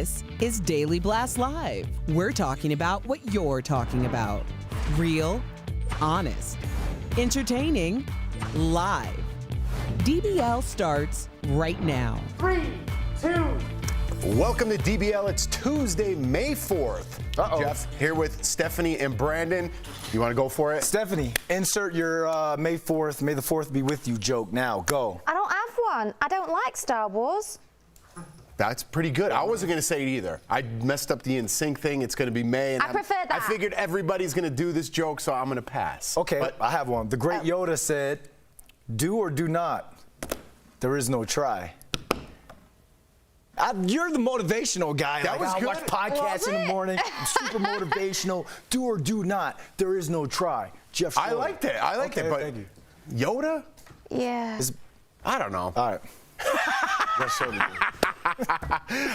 This is Daily Blast Live. We're talking about what you're talking about. Real, honest, entertaining, live. DBL starts right now. 3, 2. Welcome to DBL. It's Tuesday, May 4th. Jeff here with Stephanie and Brandon. You want to go for it? Stephanie, insert your May 4th, May the 4th be with you joke now. Go. I don't have one. I don't like Star Wars. That's pretty good. I wasn't going to say it either. I messed up the NSYNC thing. It's going to be May. And I prefer that. I figured everybody's going to do this joke, so I'm going to pass. Okay, but I have one. The great Yoda said, do or do not. There is no try. You're the motivational guy. That was good. I watch podcasts in the morning. I'm super motivational. Do or do not. There is no try. Jeff Schroeder. I liked it. I liked it. But thank you. Yoda? Yeah. I don't know. All right. Let's show you. All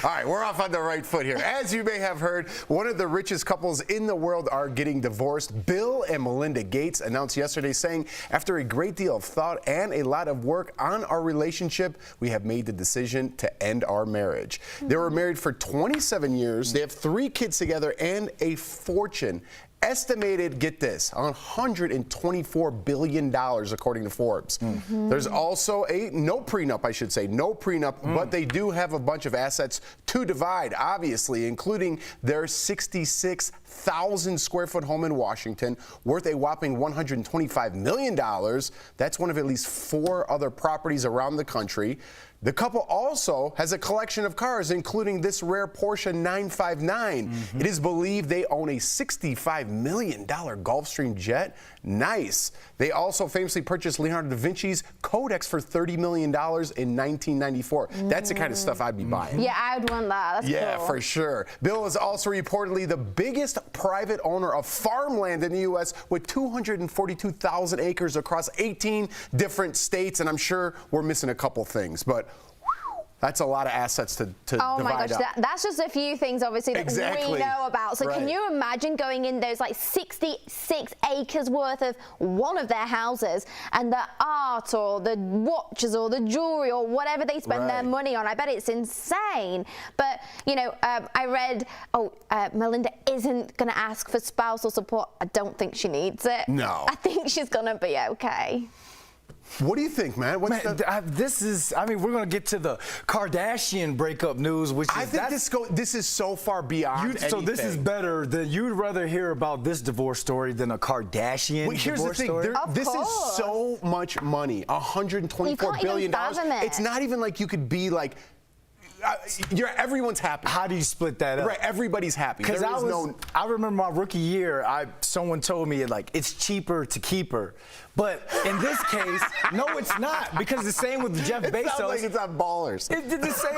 right, we're off on the right foot here. As you may have heard, one of the richest couples in the world are getting divorced. Bill and Melinda Gates announced yesterday saying, after a great deal of thought and a lot of work on our relationship, we have made the decision to end our marriage. They were married for 27 years. They have 3 kids together and a fortune. Estimated, get this, $124 billion, according to Forbes. There's also no prenup, but they do have a bunch of assets to divide, obviously, including their 66,000 square foot home in Washington, worth a whopping $125 million. That's one of at least 4 other properties around the country. The couple also has a collection of cars, including this rare Porsche 959. It is believed they own a $65 million Gulfstream jet. Nice. They also famously purchased Leonardo da Vinci's Codex for $30 million in 1994. That's the kind of stuff I'd be buying. Yeah, I'd want that. That's cool. For sure. Bill is also reportedly the biggest private owner of farmland in the U.S. with 242,000 acres across 18 different states, and I'm sure we're missing a couple things, but that's a lot of assets to oh my divide gosh, up. that's just a few things, obviously, that we know about. So can you imagine going in those like 66 acres worth of one of their houses and the art or the watches or the jewelry or whatever they spend their money on? I bet it's insane. But, you know, I read, Melinda isn't going to ask for spousal support. I don't think she needs it. No. I think she's going to be okay. What do you think, man? We're going to get to the Kardashian breakup news, which is... I think this is so far beyond anything. So this is better than... You'd rather hear about this divorce story than a Kardashian divorce story? This is so much money, $124 billion. It's not even like you could be like... everyone's happy. How do you split that up? Right, everybody's happy. Because I remember my rookie year, someone told me like it's cheaper to keep her, but in this case, no, it's not, because the same with Jeff Bezos. It sounds like it's on Ballers. It did the same.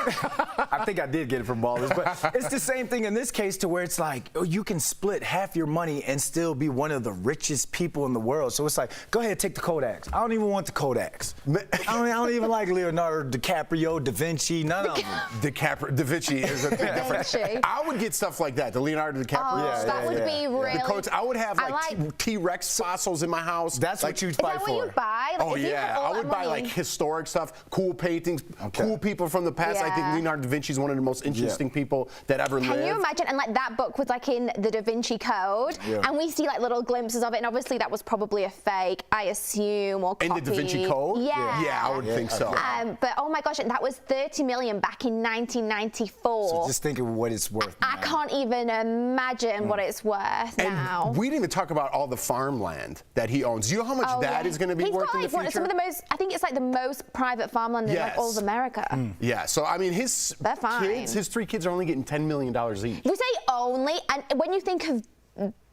I think I did get it from Ballers, but it's the same thing in this case, to where it's like, you can split half your money and still be one of the richest people in the world. So it's like, go ahead, take the Kodaks. I don't even want the Kodaks. I don't even like Leonardo DiCaprio, Da Vinci, none of them. Da Vinci is a big difference. I would get stuff like that, the Leonardo DiCaprio. That would be really... The coats, I would have like T-Rex fossils in my house. That's what you'd fight for. Is that what you buy? Oh yeah, I would buy like historic stuff, cool paintings, cool people from the past. I think Leonardo da Vinci is one of the most interesting people that ever lived. Can you imagine? And like that book was like in the Da Vinci Code, and we see like little glimpses of it, and obviously that was probably a fake, I assume, or copied. In the Da Vinci Code? Yeah. I would think so. But oh my gosh, that was $30 million back in 1994. So just think of what it's worth. I can't even imagine what it's worth now. And we didn't even talk about all the farmland that he owns. Do you know how much that is going to be worth in the future? Some of the most, I think it's like the most private farmland in like all of America. Yeah, so I mean, his 3 kids are only getting $10 million each. We say only, and when you think of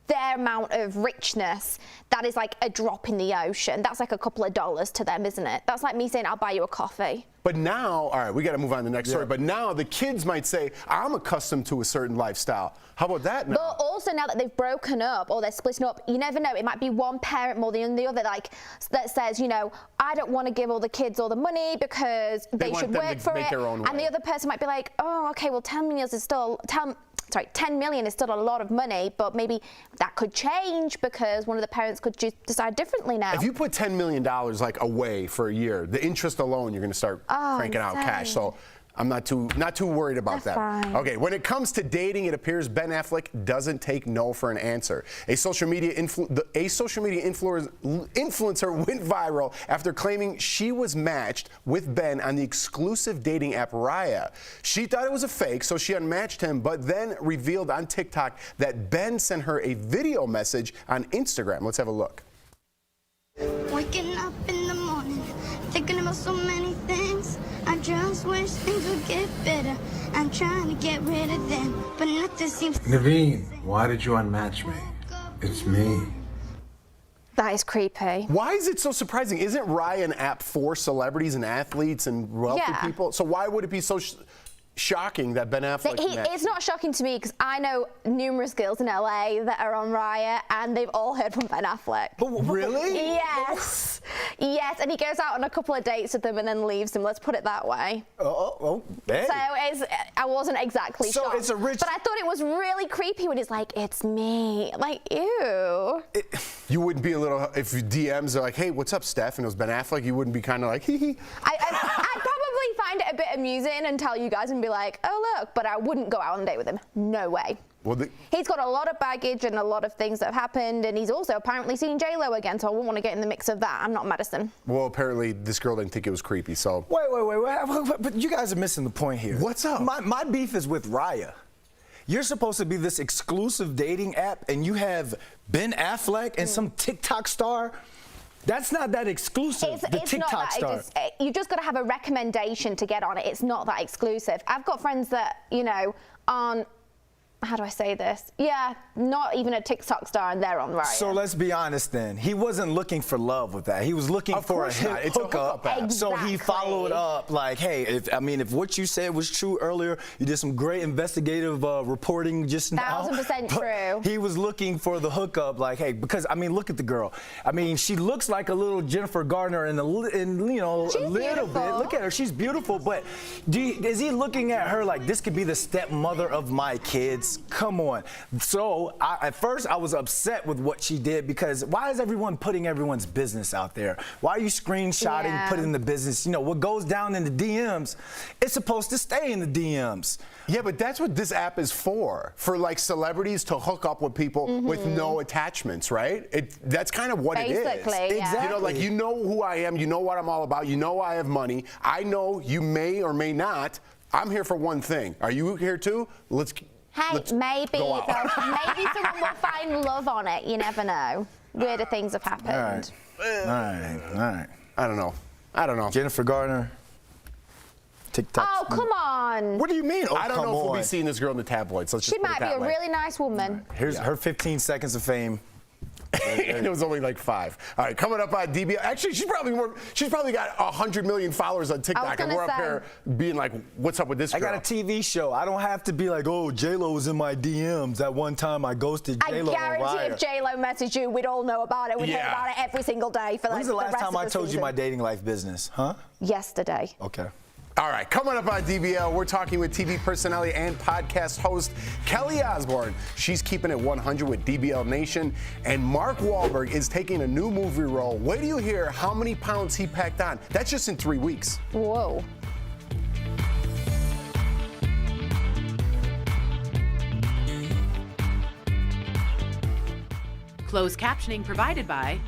their amount of richness, that is like a drop in the ocean. That's like a couple of dollars to them, isn't it? That's like me saying, I'll buy you a coffee. But now, all right, we got to move on to the next story. But now the kids might say, I'm accustomed to a certain lifestyle. How about that now? But also now that they've broken up or they're splitting up, you never know. It might be one parent more than the other, like that says, you know, I don't want to give all the kids all the money because they should work for it. And the other person might be like, oh, okay, well, 10 million is still 10 million is still a lot of money, but maybe that could change because one of the parents could decide differently now. If you put $10 million like away for a year, the interest alone, you're going to start cranking out cash. So I'm not too worried about that. Fine. Okay, when it comes to dating, it appears Ben Affleck doesn't take no for an answer. A social media influencer went viral after claiming she was matched with Ben on the exclusive dating app Raya. She thought it was a fake, so she unmatched him, but then revealed on TikTok that Ben sent her a video message on Instagram. Let's have a look. Waking up in the morning, thinking about so many things. I just wish things would get better. I'm trying to get rid of them, but nothing seems to... Naveen, why did you unmatch me? It's me. That is creepy. Why is it so surprising? Isn't Raya an app for celebrities and athletes and wealthy people? So why would it be so... shocking that Ben Affleck. It's not shocking to me because I know numerous girls in LA that are on Raya and they've all heard from Ben Affleck. Really? Yes. Yes, and he goes out on a couple of dates with them and then leaves them. Let's put it that way. Hey. So I wasn't exactly shocked. So it's a rich. But I thought it was really creepy when he's like, "It's me." Like, ew. You wouldn't be a little if DMs are like, "Hey, what's up, Steph?" and it was Ben Affleck. You wouldn't be kind of like, "Hee hee." I'd probably find it a bit amusing and tell you guys and be like, "Oh look," but I wouldn't go out on a date with him. No way. Well, he's got a lot of baggage and a lot of things that have happened, and he's also apparently seen J-Lo again, so I wouldn't want to get in the mix of that. I'm not Madison. Well, apparently this girl didn't think it was creepy, so. Wait, but you guys are missing the point here. What's up? My beef is with Raya. You're supposed to be this exclusive dating app, and you have Ben Affleck and some TikTok star. That's not that exclusive, the TikTok star. You just got to have a recommendation to get on it. It's not that exclusive. I've got friends that, you know, aren't, how do I say this? Yeah, not even a TikTok star, and they're on Raya. So let's be honest then. He wasn't looking for love with that. He was looking for a hookup. Exactly. So he followed up like, hey, if what you said was true earlier, you did some great investigative reporting just now. 1000% true. He was looking for the hookup, like, hey, because I mean, look at the girl. I mean, she looks like a little Jennifer Garner in a little bit. Look at her, she's beautiful. But is he looking at her like this could be the stepmother of my kids? Come on. So at first I was upset with what she did because why is everyone putting everyone's business out there? Why are you screenshotting, putting the business? You know, what goes down in the DMs, it's supposed to stay in the DMs. Yeah, but that's what this app is for like celebrities to hook up with people with no attachments, right? That's kind of what it is. Basically, yeah. You know, like you know who I am, you know what I'm all about, you know I have money. I know you may or may not. I'm here for one thing. Are you here too? Hey, maybe someone will find love on it. You never know. Weirder things have happened. All right. I don't know. Jennifer Garner, TikTok. Oh, come on. What do you mean? I don't know if we'll be seeing this girl in the tabloids. She might be a really nice woman. Here's her 15 seconds of fame. And it was only like 5. All right, coming up on DBL. Actually, she's probably got 100 million followers on TikTok, and we're up here being like, "What's up with this girl?" I got a TV show. I don't have to be like, "Oh, J-Lo was in my DMs that one time I ghosted J-Lo." I guarantee if J-Lo messaged you, we'd all know about it. We'd hear about it every single day for like When's the last time I told you my dating life business? Huh? Yesterday. Okay. All right, coming up on DBL, we're talking with TV personality and podcast host Kelly Osbourne. She's keeping it 100 with DBL Nation. And Mark Wahlberg is taking a new movie role. Wait till you hear how many pounds he packed on. That's just in 3 weeks. Whoa. Closed captioning provided by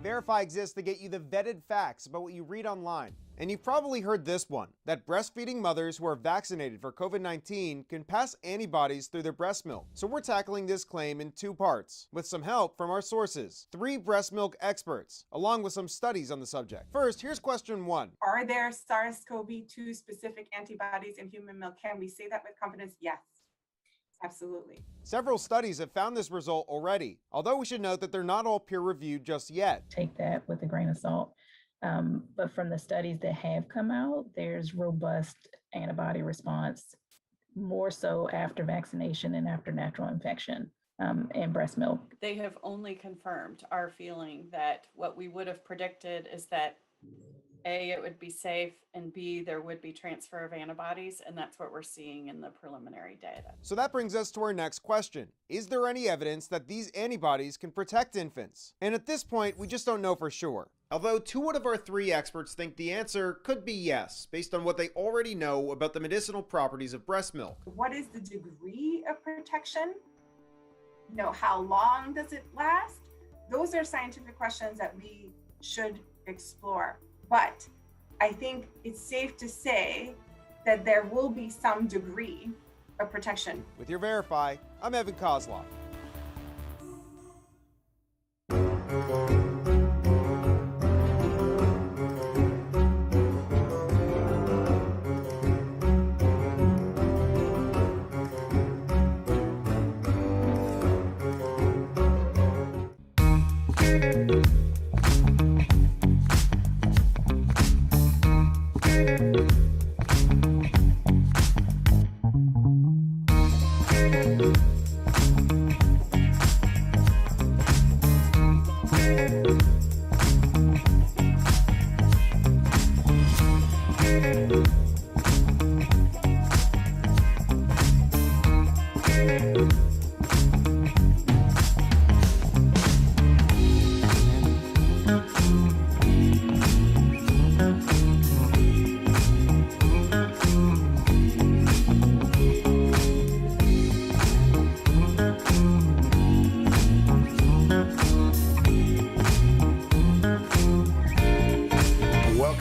Verify exists to get you the vetted facts about what you read online. And you've probably heard this one, that breastfeeding mothers who are vaccinated for COVID-19 can pass antibodies through their breast milk. So we're tackling this claim in 2 parts, with some help from our sources, 3 breast milk experts, along with some studies on the subject. First, here's question 1. Are there SARS-CoV-2 specific antibodies in human milk? Can we say that with confidence? Yes. Absolutely. Several studies have found this result already, although we should note that they're not all peer-reviewed just yet. Take that with a grain of salt. But from the studies that have come out, there's robust antibody response, more so after vaccination and after natural infection in breast milk. They have only confirmed our feeling that what we would have predicted is that A, it would be safe, and B, there would be transfer of antibodies, and that's what we're seeing in the preliminary data. So that brings us to our next question. Is there any evidence that these antibodies can protect infants? And at this point, we just don't know for sure. Although 2 out of our 3 experts think the answer could be yes, based on what they already know about the medicinal properties of breast milk. What is the degree of protection? You know, how long does it last? Those are scientific questions that we should explore. But I think it's safe to say that there will be some degree of protection. With your Verify, I'm Evan Kozlov.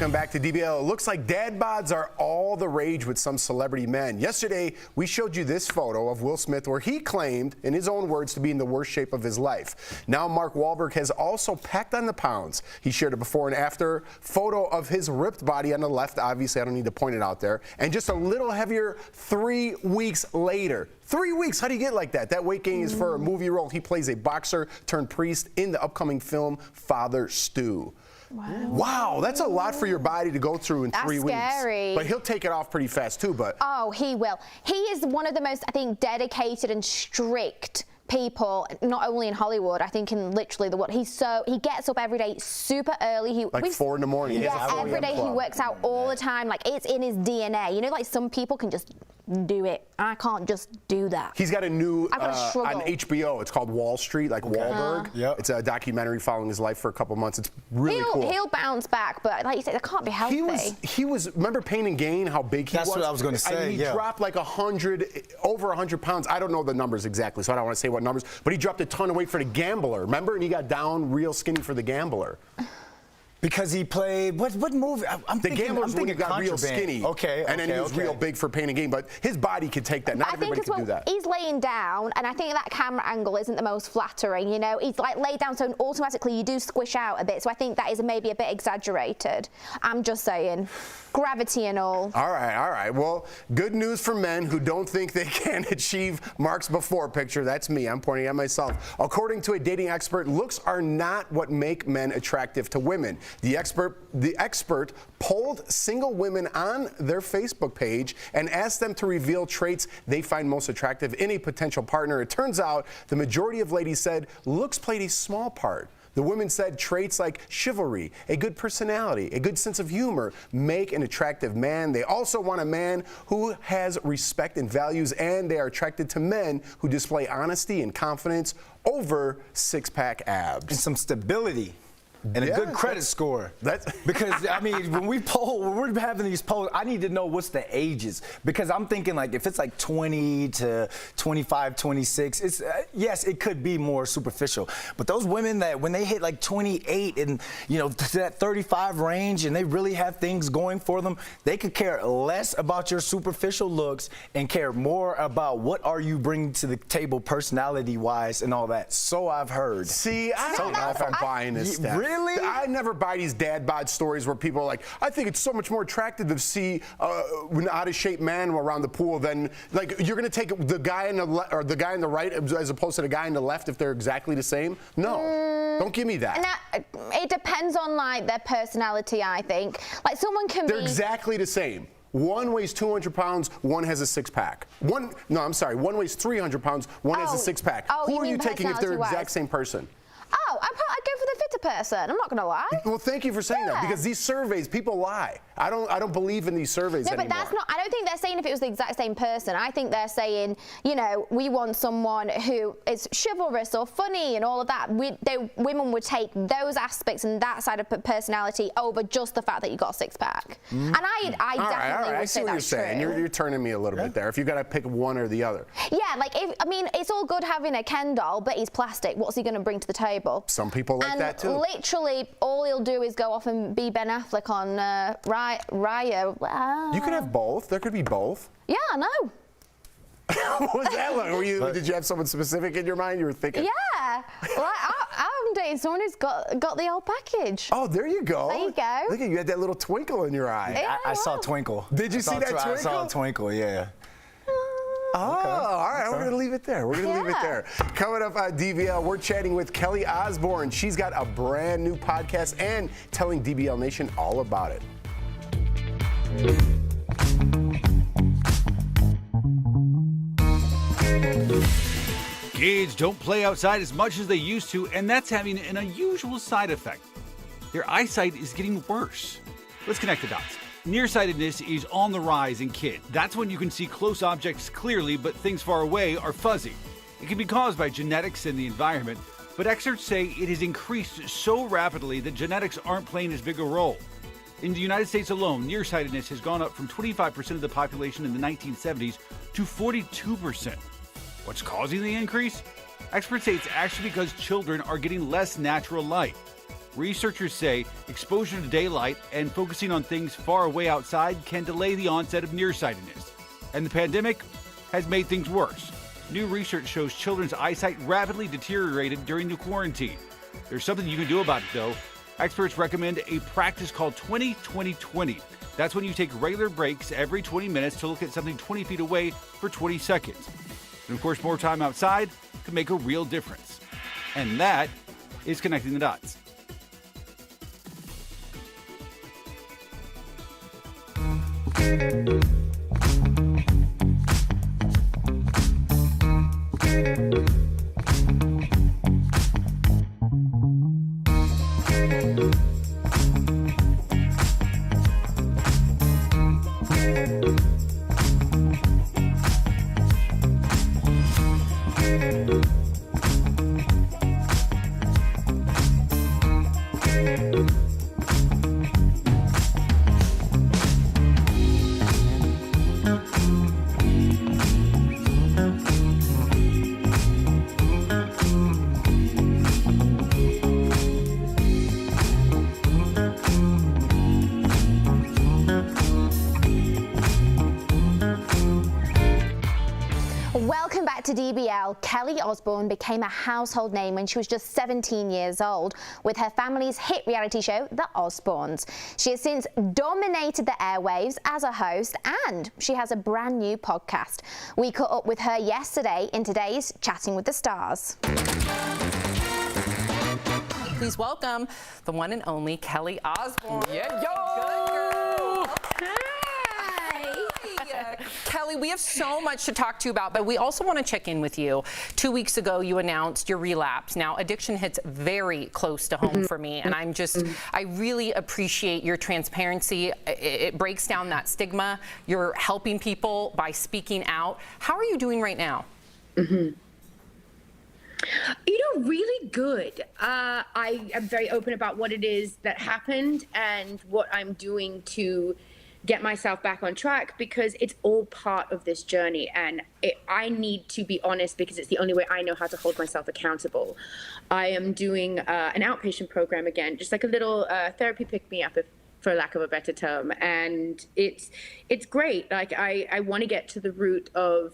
Welcome back to DBL. It looks like dad bods are all the rage with some celebrity men. Yesterday, we showed you this photo of Will Smith where he claimed, in his own words, to be in the worst shape of his life. Now, Mark Wahlberg has also packed on the pounds. He shared a before and after photo of his ripped body on the left. Obviously, I don't need to point it out there. And just a little heavier 3 weeks later. 3 weeks, how do you get like that? That weight gain is for a movie role. He plays a boxer turned priest in the upcoming film Father Stu. Wow, that's a lot for your body to go through in 3 weeks. That's scary. But he'll take it off pretty fast too, but. Oh, he will. He is one of the most, I think, dedicated and strict people, not only in Hollywood, I think in literally the world. He gets up every day super early. Like 4 in the morning. Yeah, every day he works out all the time. Like, it's in his DNA. You know, like some people can just do it. I can't just do that. He's got a new struggle. on HBO. It's called Wall Street, like Wahlberg. Yep. It's a documentary following his life for a couple months. It's really cool. He'll bounce back, but like you said, it can't be healthy. He was. Remember Pain and Gain? How big he was. That's what I was going to say. And he dropped like over 100 pounds. I don't know the numbers exactly, so I don't want to say what numbers. But he dropped a ton of weight for The Gambler. Remember? And he got down real skinny for The Gambler. Because he played what movie? The Gambler's when he got real skinny. Okay. And then he was real big for Pain and Gain. But his body could take that. Not everybody can do that. He's laying down, and I think that camera angle isn't the most flattering. You know, he's like laid down, so automatically you do squish out a bit. So I think that is maybe a bit exaggerated. I'm just saying, gravity and all. All right. Well, good news for men who don't think they can achieve Mark's before picture. That's me. I'm pointing at myself. According to a dating expert, looks are not what make men attractive to women. The expert polled single women on their Facebook page and asked them to reveal traits they find most attractive in a potential partner. It turns out the majority of ladies said looks played a small part. The women said traits like chivalry, a good personality, a good sense of humor make an attractive man. They also want a man who has respect and values, and they are attracted to men who display honesty and confidence over six-pack abs. And some stability. And a good credit score. Because, I mean, when we're having these polls, I need to know what's the ages. Because I'm thinking, like, if it's like 20 to 25, 26, it's, yes, it could be more superficial. But those women that, when they hit like 28 and, you know, to that 35 range and they really have things going for them, they could care less about your superficial looks and care more about what are you bringing to the table personality-wise and all that. So I've heard. See, I don't know if I'm buying this stuff. Really? I never buy these dad bod stories where people are like, I think it's so much more attractive to see an out-of-shape man around the pool than, like, you're going to take the guy on the guy on the right as opposed to the guy on the left if they're exactly the same? No. Don't give me that. Now, it depends on, like, their personality, I think. Like, someone can They're exactly the same. One weighs 200 pounds, one has a six-pack. One weighs 300 pounds, one has a six-pack. Who are you taking if they're the exact same person? Oh, I'd go for the fitter person. I'm not going to lie. Well, thank you for saying that, because these surveys, people lie. I don't believe in these surveys anymore. No, but that's not. I don't think they're saying if it was the exact same person. I think they're saying, you know, we want someone who is chivalrous or funny and all of that. Women would take those aspects and that side of personality over just the fact that you got a six-pack. And I definitely would say that's true. I see what you're saying. You're turning me a little bit there. If you got to pick one or the other. Yeah, like I mean, it's all good having a Ken doll, but he's plastic. What's he going to bring to the table? Some people like that too. Literally, all he'll do is go off and be Ben Affleck on Raya. You could have both. There could be both. Yeah, I know. What was that like? Did you have someone specific in your mind you were thinking? Yeah. Well, I'm dating someone who's got the whole package. Oh, there you go. There you go. Look at you, had that little twinkle in your eye. Yeah, I saw a twinkle. Did you see that twinkle? I saw a twinkle, yeah. Oh, all right. We're going to leave it there. Leave it there. Coming up on DBL, we're chatting with Kelly Osbourne. She's got a brand new podcast and telling DBL Nation all about it. Kids don't play outside as much as they used to, and that's having an unusual side effect. Their eyesight is getting worse. Let's connect the dots. Nearsightedness is on the rise in kids. That's when you can see close objects clearly, but things far away are fuzzy. It can be caused by genetics and the environment, but experts say it has increased so rapidly that genetics aren't playing as big a role. In the United States alone, nearsightedness has gone up from 25% of the population in the 1970s to 42%. What's causing the increase? Experts say it's actually because children are getting less natural light. Researchers say exposure to daylight and focusing on things far away outside can delay the onset of nearsightedness. And the pandemic has made things worse. New research shows children's eyesight rapidly deteriorated during the quarantine. There's something you can do about it, though. Experts recommend a practice called 20-20-20. That's when you take regular breaks every 20 minutes to look at something 20 feet away for 20 seconds. And of course, more time outside can make a real difference. And that is Connecting the Dots. Welcome back to DBL. Kelly Osbourne became a household name when she was just 17 years old with her family's hit reality show, The Osbournes. She has since dominated the airwaves as a host, and she has a brand new podcast. We caught up with her yesterday in today's Chatting with the Stars. Please welcome the one and only Kelly Osbourne. Yeah, yo! Good girl. Hi. Kelly, we have so much to talk to you about, but we also want to check in with you. 2 weeks ago, you announced your relapse. Now, addiction hits very close to home for me, and I really appreciate your transparency. It breaks down that stigma. You're helping people by speaking out. How are you doing right now? Really good. I am very open about what it is that happened and what I'm doing to get myself back on track, because it's all part of this journey, and I need to be honest because it's the only way I know how to hold myself accountable. I am doing an outpatient program again, just like a little therapy pick-me-up, for lack of a better term, and it's great. Like I want to get to the root of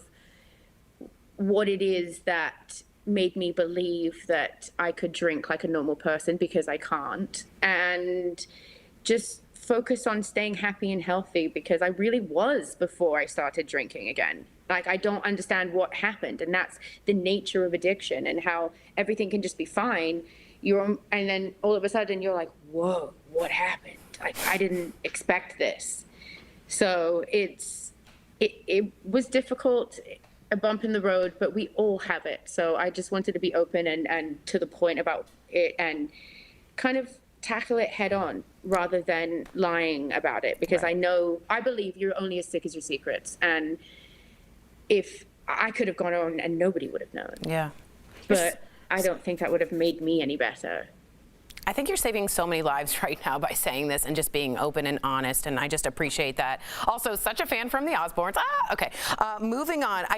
what it is that made me believe that I could drink like a normal person, because I can't, and just focus on staying happy and healthy, because I really was before I started drinking again. Like, I don't understand what happened, and that's the nature of addiction and how everything can just be fine. And then all of a sudden you're like, whoa, what happened? I didn't expect this. So it was difficult, a bump in the road, but we all have it. So I just wanted to be open and to the point about it, and kind of tackle it head on rather than lying about it, because I believe you're only as sick as your secrets, and if I could have gone on and nobody would have known. Yeah. But I don't think that would have made me any better. I think you're saving so many lives right now by saying this and just being open and honest, and I just appreciate that. Also, such a fan from the Osbournes. Okay. Moving on. I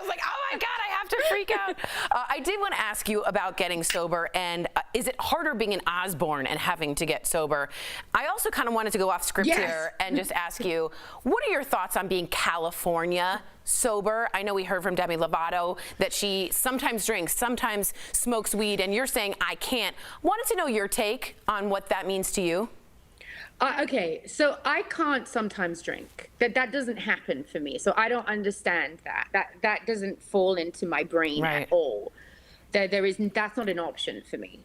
was like, oh my God, I have to freak out. I did want to ask you about getting sober, and is it harder being an Osbourne and having to get sober? I also kind of wanted to go off script here and just ask you, what are your thoughts on being California sober? I know we heard from Demi Lovato that she sometimes drinks, sometimes smokes weed, and you're saying I can't. Wanted to know your take on what that means to you. Okay, so I can't sometimes drink. That doesn't happen for me. So I don't understand that. That doesn't fall into my brain at all. That's not an option for me.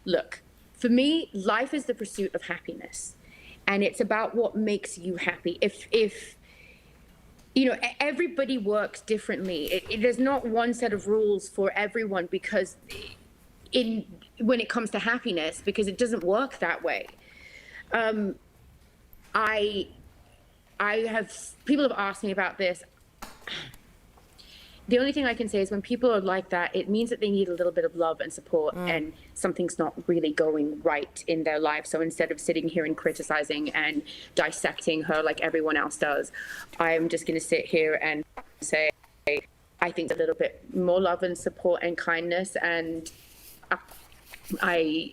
Look, for me, life is the pursuit of happiness. and it's about what makes you happy. If you know, everybody works differently. There's not one set of rules for everyone, because when it comes to happiness, because it doesn't work that way. People have asked me about this. The only thing I can say is when people are like that, it means that they need a little bit of love and support, and something's not really going right in their life. So instead of sitting here and criticizing and dissecting her like everyone else does, I'm just going to sit here and say, I think a little bit more love and support and kindness, and I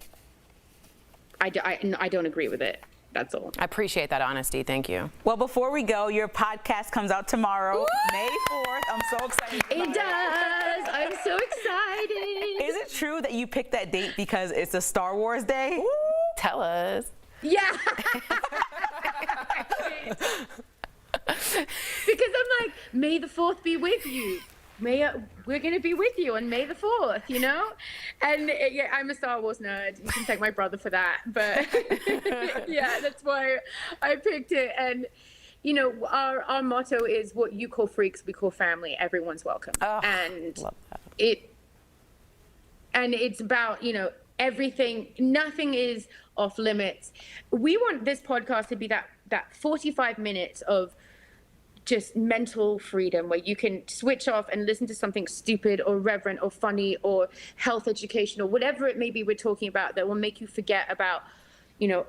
don't agree with it. That's all. I appreciate that honesty. Thank you. Well, before we go, your podcast comes out tomorrow, May 4th. I'm so excited. It does. I'm so excited. Is it true that you picked that date because it's a Star Wars day? Ooh. Tell us. Yeah. Because I'm like, may the 4th be with you. We're going to be with you on May the 4th, you know? And yeah, I'm a Star Wars nerd. You can thank my brother for that. But yeah, that's why I picked it. And, you know, our motto is what you call freaks, we call family. Everyone's welcome. Oh, and love that. It's about, you know, everything, nothing is off limits. We want this podcast to be that 45 minutes of just mental freedom, where you can switch off and listen to something stupid or reverent or funny or health education or whatever it may be we're talking about that will make you forget about, you know,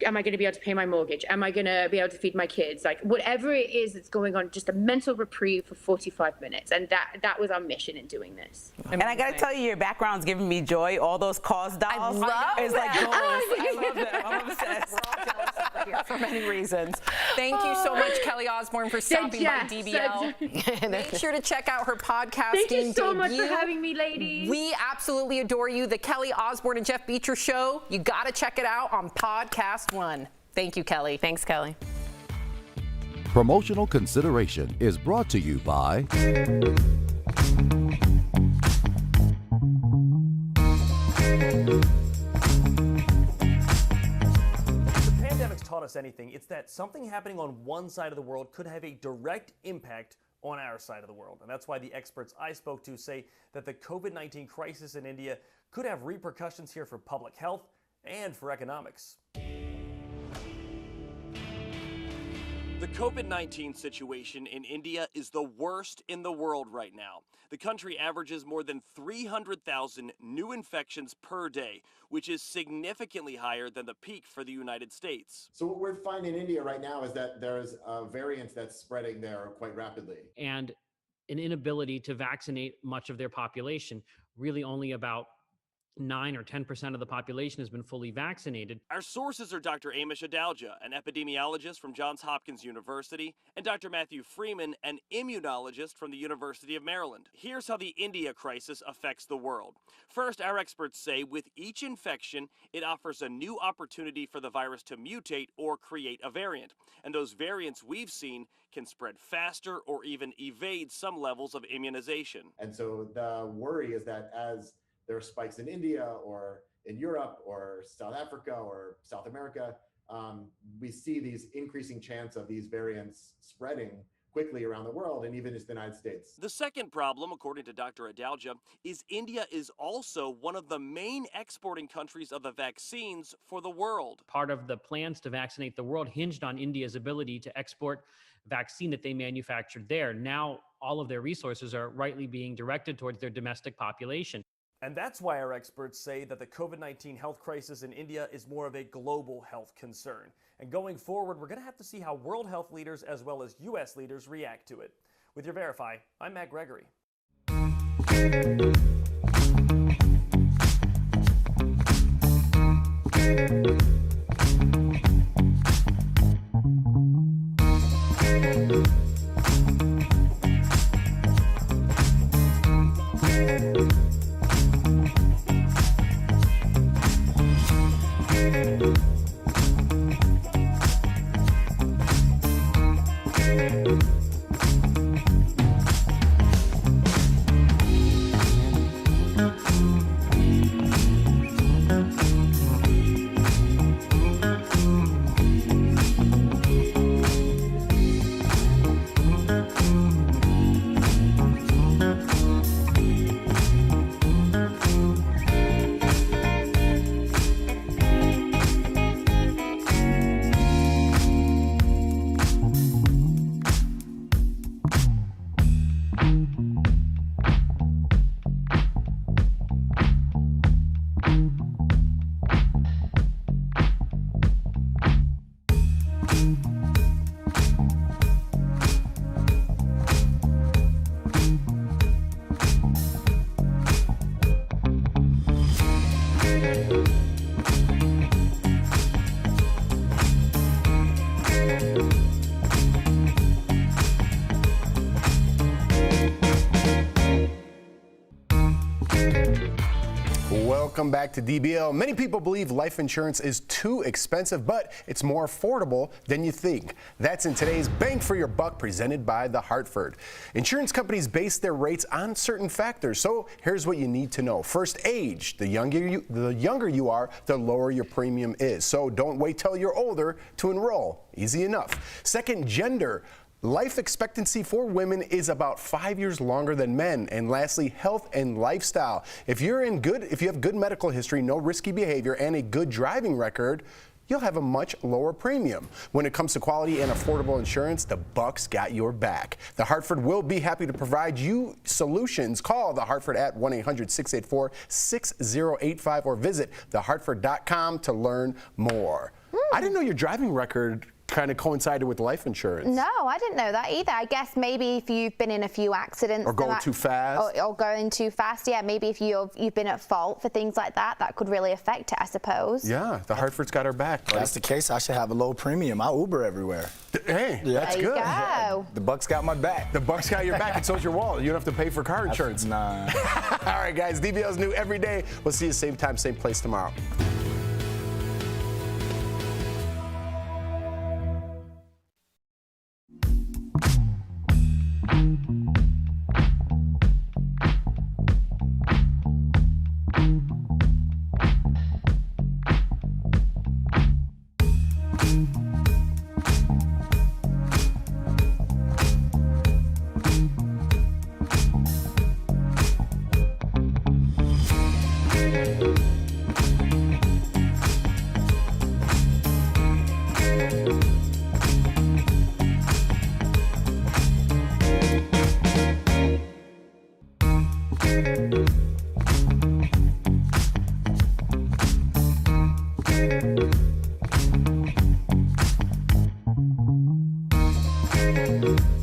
am I going to be able to pay my mortgage? Am I going to be able to feed my kids? Like whatever it is that's going on, just a mental reprieve for 45 minutes. And that was our mission in doing this. And I got to tell you, your background's giving me joy. All those cause dolls. I love it's that. like goals. I love them. I'm obsessed. We're all jealous over here for many reasons. Thank you so much, Kelly Osbourne, for stopping by DBL. Make sure to check out her podcasting Thank you so debut. much for having me, ladies. We absolutely adore you. The Kelly Osbourne and Jeff Beecher Show. You got to check it out on Podcast One. Thank you, Kelly. Thanks, Kelly. Promotional consideration is brought to you by pandemic's taught us anything, it's that something happening on one side of the world could have a direct impact on our side of the world. And that's why the experts I spoke to say that the COVID-19 crisis in India could have repercussions here for public health and for economics. The COVID-19 situation in India is the worst in the world right now. The country averages more than 300,000 new infections per day, which is significantly higher than the peak for the United States. So what we're finding in India right now is that there's a variant that's spreading there quite rapidly. And an inability to vaccinate much of their population. Really only about 9 or 10% of the population has been fully vaccinated. Our sources are Dr. Amish Adalja, an epidemiologist from Johns Hopkins University, and Dr. Matthew Freeman, an immunologist from the University of Maryland. Here's how the India crisis affects the world. First, our experts say with each infection, it offers a new opportunity for the virus to mutate or create a variant. And those variants we've seen can spread faster or even evade some levels of immunization. And so the worry is that as there are spikes in India or in Europe or South Africa or South America, we see these increasing chance of these variants spreading quickly around the world and even into the United States. The second problem, according to Dr. Adalja, is India is also one of the main exporting countries of the vaccines for the world. Part of the plans to vaccinate the world hinged on India's ability to export vaccine that they manufactured there. Now all of their resources are rightly being directed towards their domestic population. And that's why our experts say that the COVID-19 health crisis in India is more of a global health concern. And going forward, we're going to have to see how world health leaders as well as U.S. leaders react to it. With your Verify, I'm Matt Gregory. Welcome back to DBL. Many people believe life insurance is too expensive, but it's more affordable than you think. That's in today's Bang for Your Buck presented by The Hartford. Insurance companies base their rates on certain factors, so here's what you need to know. First, age. The younger you are, the lower your premium is. So don't wait till you're older to enroll. Easy enough. Second, gender. Life expectancy for women is about 5 years longer than men. And lastly, health and lifestyle. If you have good medical history, no risky behavior, and a good driving record, you'll have a much lower premium. When it comes to quality and affordable insurance, the Buck's got your back. The Hartford will be happy to provide you solutions. Call the Hartford at 1-800-684-6085 or visit thehartford.com to learn more. I didn't know your driving record kind of coincided with life insurance. No, I didn't know that either. I guess maybe if you've been in a few accidents. Or going too fast. Or going too fast, yeah. Maybe if you've been at fault for things like that, that could really affect it, I suppose. Yeah, the Hartford's got our back. If that's the case, I should have a low premium. I Uber everywhere. Hey, that's good. Go. The Buck's got my back. The Buck's got your back, and so's your wallet. You don't have to pay for car insurance. Nah. All right, guys, DBL's new every day. We'll see you same time, same place tomorrow. Thank you.